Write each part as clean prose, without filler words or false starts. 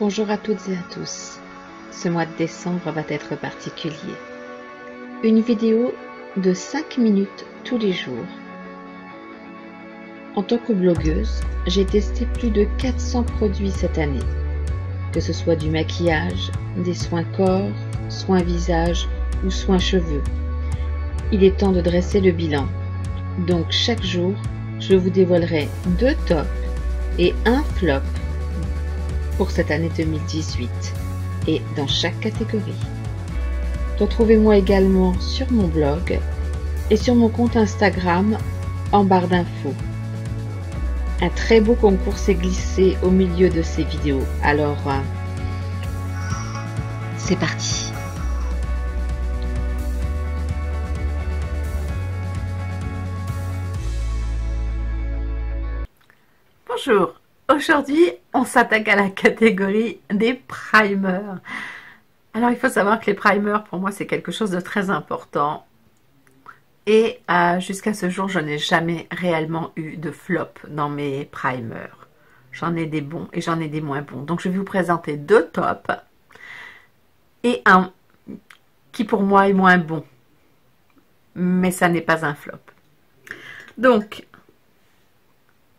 Bonjour à toutes et à tous. Ce mois de décembre va être particulier. Une vidéo de 5 minutes tous les jours. En tant que blogueuse, j'ai testé plus de 400 produits cette année. Que ce soit du maquillage, des soins corps, soins visage ou soins cheveux. Il est temps de dresser le bilan. Donc chaque jour, je vous dévoilerai 2 tops et 1 flop pour cette année 2018 et dans chaque catégorie. Retrouvez-moi également sur mon blog et sur mon compte Instagram en barre d'infos. Un très beau concours s'est glissé au milieu de ces vidéos, alors c'est parti. Bonjour. Aujourd'hui, on s'attaque à la catégorie des primers. Alors, il faut savoir que les primers, pour moi, c'est quelque chose de très important. Et jusqu'à ce jour, je n'ai jamais réellement eu de flop dans mes primers. J'en ai des bons et j'en ai des moins bons. Donc, je vais vous présenter 2 tops et un qui, pour moi, est moins bon. Mais ça n'est pas un flop. Donc,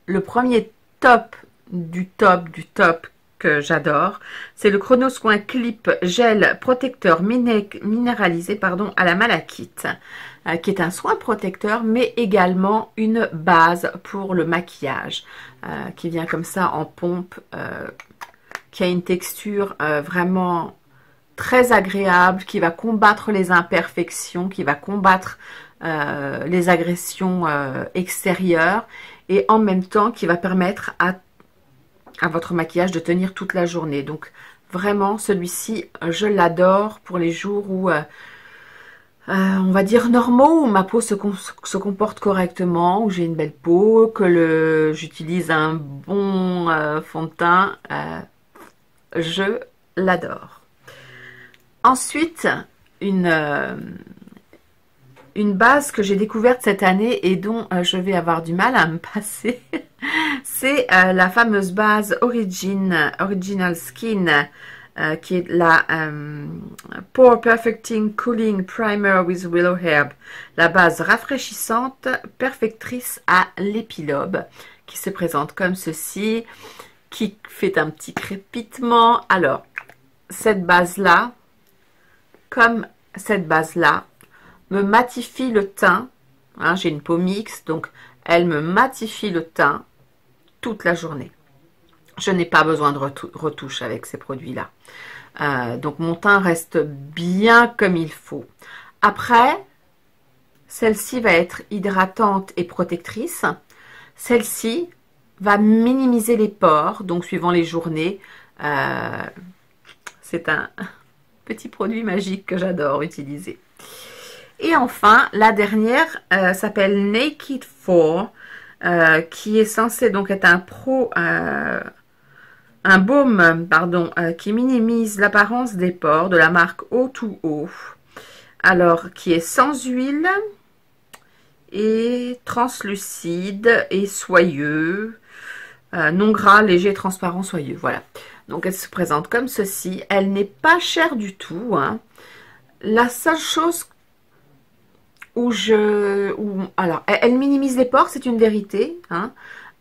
le premier top du top que j'adore, c'est le Chronosquin Clip Gel Protecteur minéralisé à la malachite, qui est un soin protecteur, mais également une base pour le maquillage, qui vient comme ça en pompe, qui a une texture vraiment très agréable, qui va combattre les imperfections, qui va combattre les agressions extérieures, et en même temps qui va permettre à votre maquillage de tenir toute la journée. Donc vraiment, celui-ci, je l'adore pour les jours où, on va dire normaux, où ma peau se comporte correctement, où j'ai une belle peau, que j'utilise un bon fond de teint. Je l'adore. Ensuite, une base que j'ai découverte cette année et dont je vais avoir du mal à me passer, c'est la fameuse base Original Skin, qui est la Pore Perfecting Cooling Primer with Willow Herb, la base rafraîchissante perfectrice à l'épilobe, qui se présente comme ceci, qui fait un petit crépitement. Alors, cette base-là, comme cette base-là, me matifie le teint, hein, j'ai une peau mixte, donc elle me matifie le teint toute la journée. Je n'ai pas besoin de retouche avec ces produits-là. Donc mon teint reste bien comme il faut. Après, celle-ci va être hydratante et protectrice. Celle-ci va minimiser les pores, donc suivant les journées. C'est un petit produit magique que j'adore utiliser. Et enfin, la dernière s'appelle Naked 4, qui est censé donc être un baume qui minimise l'apparence des pores de la marque O2O. Alors, qui est sans huile et translucide et soyeux, non gras, léger, transparent, soyeux. Voilà. Donc, elle se présente comme ceci. Elle n'est pas chère du tout, hein. La seule chose alors, elle minimise les pores, c'est une vérité, hein.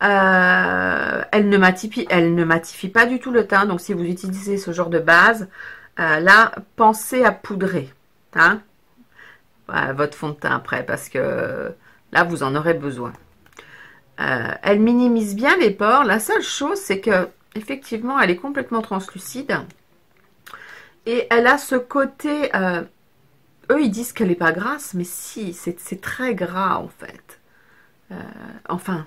Elle ne matifie pas du tout le teint, donc si vous utilisez ce genre de base, là, pensez à poudrer, hein, votre fond de teint après, parce que là, vous en aurez besoin. Elle minimise bien les pores. La seule chose, c'est que effectivement, elle est complètement translucide et elle a ce côté... eux, ils disent qu'elle n'est pas grasse, mais si, c'est très gras, en fait. Enfin,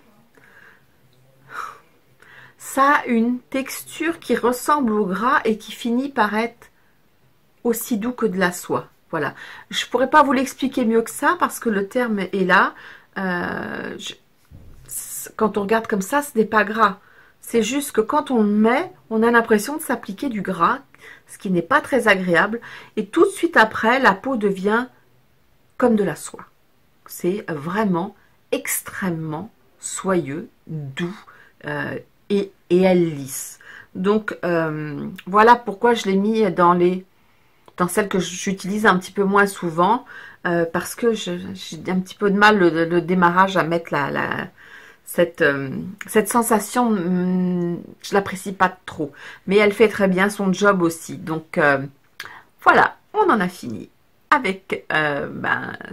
ça a une texture qui ressemble au gras et qui finit par être aussi doux que de la soie. Voilà. Je ne pourrais pas vous l'expliquer mieux que ça, parce que le terme est là. Quand on regarde comme ça, ce n'est pas gras. C'est juste que quand on le met, on a l'impression de s'appliquer du gras, ce qui n'est pas très agréable. Et tout de suite après, la peau devient comme de la soie. C'est vraiment extrêmement soyeux, doux et elle lisse. Donc, voilà pourquoi je l'ai mis dans celles que j'utilise un petit peu moins souvent, parce que j'ai un petit peu de mal le démarrage à mettre cette sensation, je l'apprécie pas trop. Mais elle fait très bien son job aussi. Donc, voilà, on en a fini avec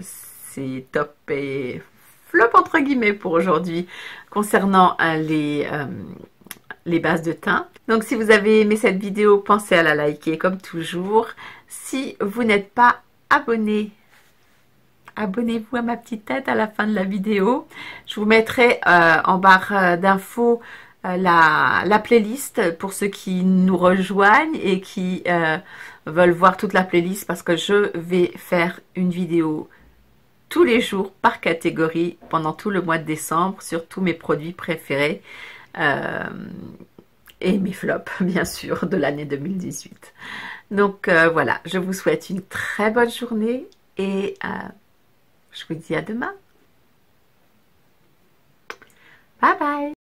ces top et flop entre guillemets pour aujourd'hui concernant les bases de teint. Donc si vous avez aimé cette vidéo, pensez à la liker comme toujours. Si vous n'êtes pas abonné, abonnez-vous à ma petite tête à la fin de la vidéo. Je vous mettrai en barre d'infos la playlist pour ceux qui nous rejoignent et qui veulent voir toute la playlist, parce que je vais faire une vidéo tous les jours par catégorie pendant tout le mois de décembre sur tous mes produits préférés et mes flops bien sûr de l'année 2018. Donc voilà, je vous souhaite une très bonne journée et je vous dis à demain. Bye bye.